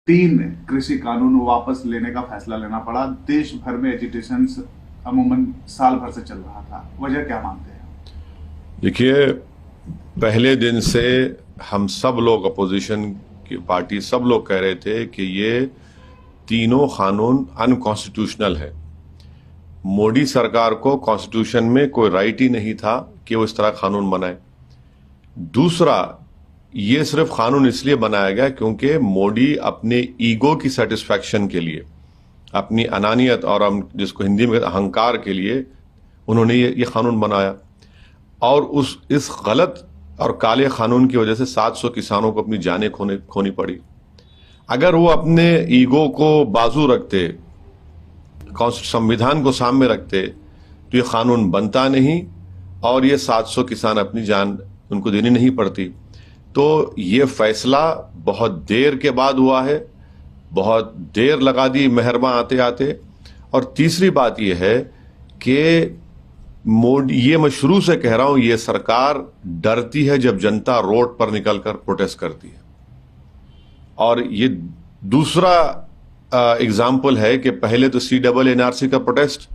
3 कृषि कानून वापस लेने का फैसला लेना पड़ा। देश भर में एजिटेशन अमूमन साल भर से चल रहा था, वजह क्या मानते हैं? देखिए, पहले दिन से हम सब लोग, अपोजिशन की पार्टी सब लोग कह रहे थे कि ये तीनों कानून अनकॉन्स्टिट्यूशनल है। मोदी सरकार को कॉन्स्टिट्यूशन में कोई राइट ही नहीं था कि वो इस तरह कानून बनाए। दूसरा, ये सिर्फ कानून इसलिए बनाया गया क्योंकि मोदी अपने ईगो की सेटिस्फैक्शन के लिए, अपनी अनानियत और हम जिसको हिंदी में अहंकार के लिए उन्होंने ये कानून बनाया। और इस गलत और काले कानून की वजह से 700 किसानों को अपनी जानें खोनी पड़ी। अगर वो अपने ईगो को बाजू रखते, संविधान को सामने रखते, तो ये कानून बनता नहीं और ये 700 किसान अपनी जान उनको देनी नहीं पड़ती। तो ये फैसला बहुत देर के बाद हुआ है, बहुत देर लगा दी मेहरमा आते आते। और तीसरी बात यह है कि मोदी, ये मैं शुरू से कह रहा हूं, ये सरकार डरती है जब जनता रोड पर निकलकर प्रोटेस्ट करती है। और ये दूसरा एग्जाम्पल है कि पहले तो CAA का प्रोटेस्ट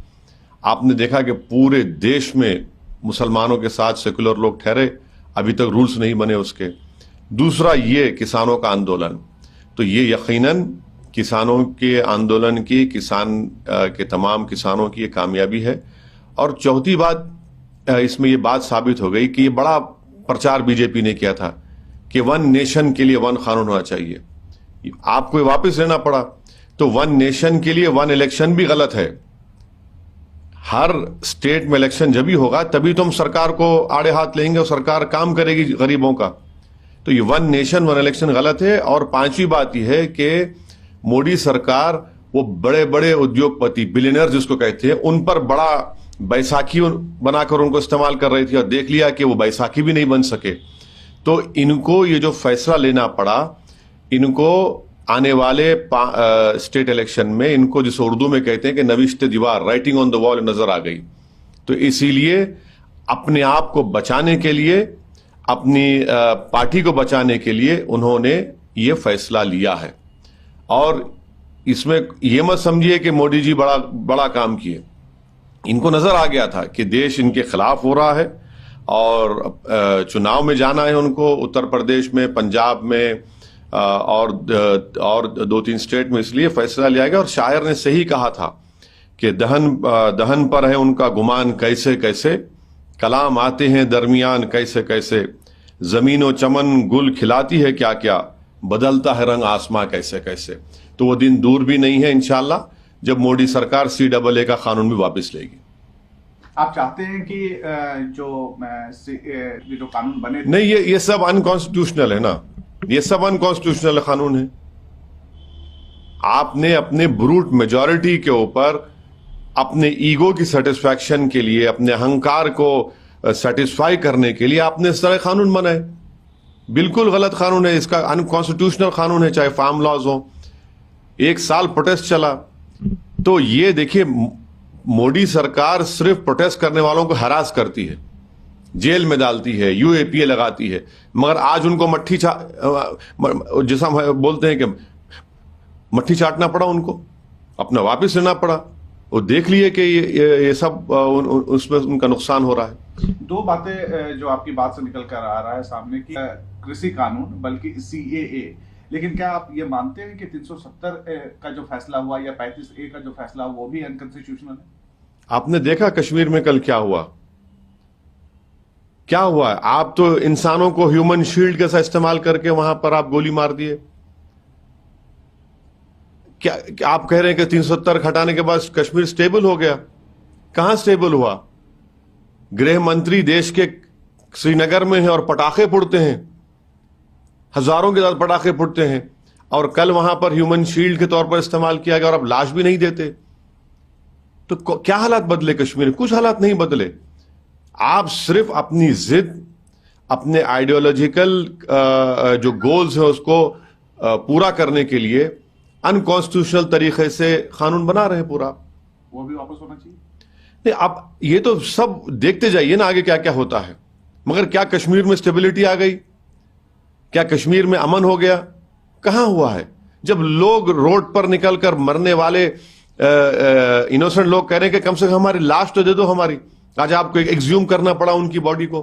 आपने देखा कि पूरे देश में मुसलमानों के साथ सेकुलर लोग ठहरे, अभी तक रूल्स नहीं बने उसके। दूसरा, ये किसानों का आंदोलन, तो ये यकीनन किसानों के आंदोलन की, किसान के तमाम किसानों की ये कामयाबी है। और चौथी बात, इसमें ये बात साबित हो गई कि ये बड़ा प्रचार बीजेपी ने किया था कि 1 नेशन के लिए 1 कानून होना चाहिए, आपको वापस लेना पड़ा। तो 1 नेशन के लिए 1 इलेक्शन भी गलत है। हर स्टेट में इलेक्शन जब भी होगा तभी तो हम सरकार को आड़े हाथ लेंगे और सरकार काम करेगी गरीबों का। तो ये 1 नेशन 1 इलेक्शन गलत है। और पांचवी बात यह है कि मोदी सरकार वो बड़े बड़े उद्योगपति, बिलियनर जिसको कहते हैं, उन पर बड़ा बैसाखी बनाकर उनको इस्तेमाल कर रही थी और देख लिया कि वो बैसाखी भी नहीं बन सके। तो इनको ये जो फैसला लेना पड़ा, इनको आने वाले स्टेट इलेक्शन में, इनको जिसे उर्दू में कहते हैं कि नविश्ते दीवार, राइटिंग ऑन द वॉल नजर आ गई। तो इसीलिए अपने आप को बचाने के लिए, अपनी पार्टी को बचाने के लिए उन्होंने ये फैसला लिया है। और इसमें यह मत समझिए कि मोदी जी बड़ा काम किए। इनको नजर आ गया था कि देश इनके खिलाफ हो रहा है और चुनाव में जाना है उनको, उत्तर प्रदेश में, पंजाब में और 2-3 स्टेट में, इसलिए फैसला लिया गया। और शायर ने सही कहा था कि दहन पर है उनका गुमान कैसे कैसे, कलाम आते हैं दरमियान कैसे कैसे, जमीनो चमन गुल खिलाती है क्या क्या, बदलता है रंग आसमां कैसे कैसे। तो वो दिन दूर भी नहीं है इंशाल्लाह जब मोदी सरकार CAA का कानून भी वापस लेगी। आप चाहते हैं कि जो कानून बने? नहीं, ये सब अनकॉन्स्टिट्यूशनल है ना, ये सब अनकॉन्स्टिट्यूशनल कानून है। आपने अपने ब्रूट मेजॉरिटी के ऊपर, अपने ईगो की सेटिस्फैक्शन के लिए, अपने अहंकार को सेटिस्फाई करने के लिए आपने इस तरह कानून बनाए। बिल्कुल गलत कानून है, इसका अनकॉन्स्टिट्यूशनल कानून है, चाहे फार्म लॉज हो। 1 साल प्रोटेस्ट चला। तो ये देखिए, मोदी सरकार सिर्फ प्रोटेस्ट करने वालों को हरास करती है, जेल में डालती है, UAPA लगाती है, मगर आज उनको जैसा हम बोलते हैं कि मट्ठी चाटना पड़ा, उनको अपना वापस लेना पड़ा। वो देख लिए कि ये सब उसमें उनका नुकसान हो रहा है। 2 बातें जो आपकी बात से निकल कर आ रहा है सामने की, कृषि कानून बल्कि CAA, लेकिन क्या आप ये मानते हैं कि 370 का जो फैसला हुआ या 35A का जो फैसला हुआ वो भी अनकॉन्स्टिट्यूशनल है? आपने देखा कश्मीर में कल क्या हुआ? क्या हुआ? आप तो इंसानों को ह्यूमन शील्ड के साथ इस्तेमाल करके वहां पर आप गोली मार दिए। क्या आप कह रहे हैं कि 370 हटाने के बाद कश्मीर स्टेबल हो गया? कहां स्टेबल हुआ? गृह मंत्री देश के श्रीनगर में है और पटाखे फुटते हैं, हजारों के साथ पटाखे फुटते हैं, और कल वहां पर ह्यूमन शील्ड के तौर पर इस्तेमाल किया गया और अब लाश भी नहीं देते। तो क्या हालात बदले कश्मीर में? कुछ हालात नहीं बदले। आप सिर्फ अपनी जिद, अपने आइडियोलॉजिकल जो गोल्स है उसको पूरा करने के लिए अनकॉन्स्टिट्यूशनल तरीके से कानून बना रहे हैं पूरा। वो भी वापस होना चाहिए। नहीं, आप ये तो सब देखते जाइए ना आगे क्या क्या होता है। मगर क्या कश्मीर में स्टेबिलिटी आ गई? क्या कश्मीर में अमन हो गया? कहां हुआ है? जब लोग रोड पर निकलकर मरने वाले इनोसेंट लोग कह रहे हैं कि कम से कम हमारी लाश तो दे दो हमारी, आज आपको एक्सह्यूम करना पड़ा उनकी बॉडी को।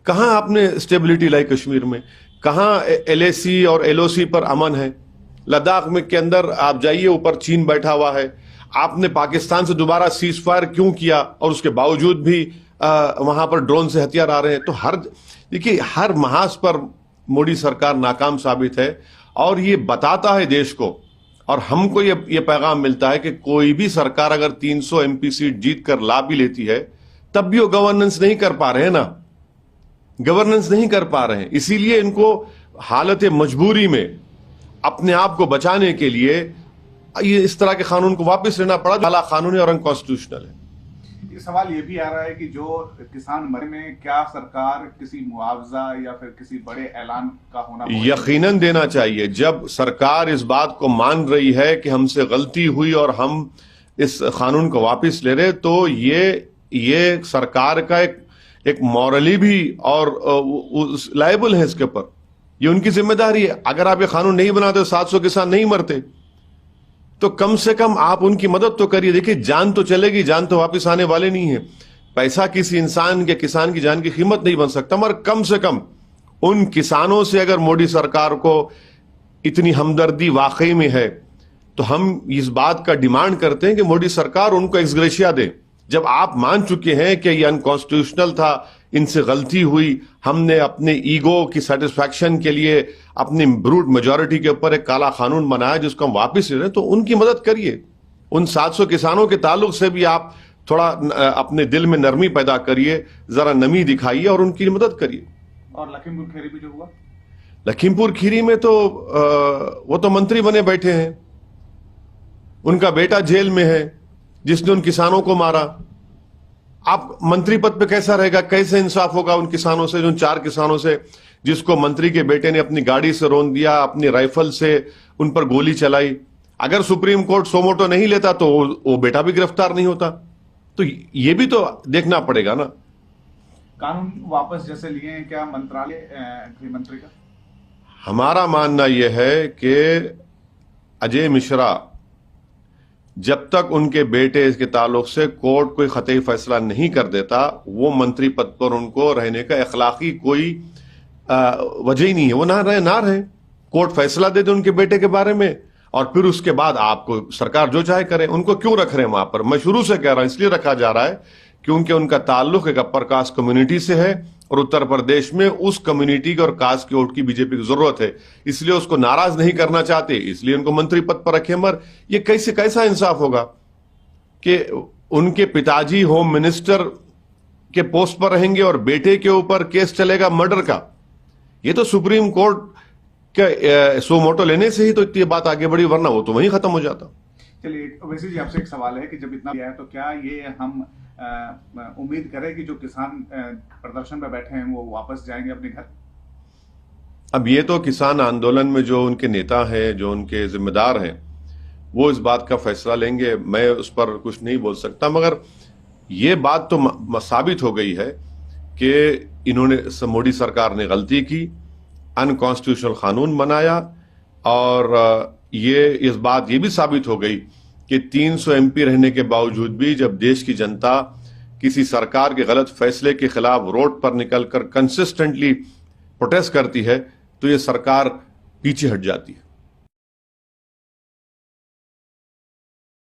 कहां आपने स्टेबिलिटी लाई कश्मीर में? कहां LAC और LOC पर अमन है? लद्दाख में के अंदर आप जाइए, ऊपर चीन बैठा हुआ है। आपने पाकिस्तान से दोबारा सीज फायर क्यों किया और उसके बावजूद भी वहां पर ड्रोन से हथियार आ रहे हैं? तो देखिए हर महाज पर मोदी सरकार नाकाम साबित है और ये बताता है देश को, और हमको ये पैगाम मिलता है कि कोई भी सरकार अगर 300 MP सीट जीत कर ला भी लेती है तब भी वो गवर्नेंस नहीं कर पा रहे हैं ना, गवर्नेंस नहीं कर पा रहे हैं। इसीलिए इनको हालत मजबूरी में अपने आप को बचाने के लिए ये इस तरह के कानून को वापस लेना पड़ा, काला कानूनी और अनकॉन्स्टिट्यूशनल है। ये सवाल ये भी आ रहा है कि जो किसान मरे में क्या सरकार किसी मुआवजा या फिर किसी बड़े ऐलान का होना यकीनन देना चाहिए। जब सरकार इस बात को मान रही है कि हमसे गलती हुई और हम इस कानून को वापस ले रहे, तो ये सरकार का एक मॉरली भी और लायबल है इसके ऊपर, ये उनकी जिम्मेदारी है। अगर आप ये कानून नहीं बनाते 700 किसान नहीं मरते, तो कम से कम आप उनकी मदद तो करिए। देखिए जान तो चलेगी, जान तो वापस आने वाले नहीं है। पैसा किसी इंसान के किसान की जान की कीमत नहीं बन सकता, मगर कम से कम उन किसानों से अगर मोदी सरकार को इतनी हमदर्दी वाकई में है तो हम इस बात का डिमांड करते हैं कि मोदी सरकार उनको एक्सग्रेशिया दे। जब आप मान चुके हैं कि ये अनकॉन्स्टिट्यूशनल था, इनसे गलती हुई, हमने अपने ईगो की सेटिस्फैक्शन के लिए अपनी ब्रूट मेजॉरिटी के ऊपर एक काला कानून बनाया जिसको हम वापस ले रहे हैं, तो उनकी मदद करिए। उन 700 किसानों के ताल्लुक से भी आप थोड़ा अपने दिल में नरमी पैदा करिए, जरा नमी दिखाइए और उनकी मदद करिए। और लखीमपुर खीरी भी जो हुआ, लखीमपुर खीरी में तो वो तो मंत्री बने बैठे हैं, उनका बेटा जेल में है जिसने उन किसानों को मारा। आप मंत्री पद पे कैसा रहेगा, कैसे इंसाफ होगा उन किसानों से, जो 4 किसानों से जिसको मंत्री के बेटे ने अपनी गाड़ी से रौंद दिया, अपनी राइफल से उन पर गोली चलाई। अगर सुप्रीम कोर्ट सोमोटो नहीं लेता तो वो बेटा भी गिरफ्तार नहीं होता। तो ये भी तो देखना पड़ेगा ना। कानून वापस जैसे लिए हैं, क्या मंत्रालय गृह मंत्री का? हमारा मानना यह है कि अजय मिश्रा जब तक उनके बेटे के ताल्लुक से कोर्ट कोई खतई फैसला नहीं कर देता, वो मंत्री पद पर उनको रहने का अखलाकी कोई वजह ही नहीं है। वो ना रहे, कोर्ट फैसला दे दे उनके बेटे के बारे में और फिर उसके बाद आपको सरकार जो चाहे करे। उनको क्यों रख रहे हैं वहां पर? मैं शुरू से कह रहा हूं इसलिए रखा जा रहा है क्योंकि उनका ताल्लुक एक अपर कास्ट कम्युनिटी से है और उत्तर प्रदेश में उस कम्युनिटी और कास्ट के वोट की बीजेपी की जरूरत है, इसलिए उसको नाराज नहीं करना चाहते, इसलिए उनको मंत्री पद पर रखे। मगर ये कैसा इंसाफ होगा कि उनके पिताजी होम मिनिस्टर के पोस्ट पर रहेंगे और बेटे के ऊपर केस चलेगा मर्डर का? ये तो सुप्रीम कोर्ट के सोमोटो लेने से ही तो इतनी बात आगे बढ़ी, वरना वो तो वहीं खत्म हो जाता। चलिए, वैसे जी आपसे एक सवाल है कि जब इतना किया है तो क्या ये हम उम्मीद करें कि जो किसान प्रदर्शन में बैठे हैं वो वापस जाएंगे अपने घर? अब ये तो किसान आंदोलन में जो उनके नेता हैं, जो उनके जिम्मेदार हैं, वो इस बात का फैसला लेंगे। मैं उस पर कुछ नहीं बोल सकता, मगर ये बात तो साबित हो गई है कि इन्होंने मोदी सरकार ने गलती की, अनकॉन्स्टिट्यूशनल कानून बनाया और ये इस बात ये भी साबित हो गई कि 300 MP रहने के बावजूद भी जब देश की जनता किसी सरकार के गलत फैसले के खिलाफ रोड पर निकलकर कंसिस्टेंटली प्रोटेस्ट करती है तो ये सरकार पीछे हट जाती है।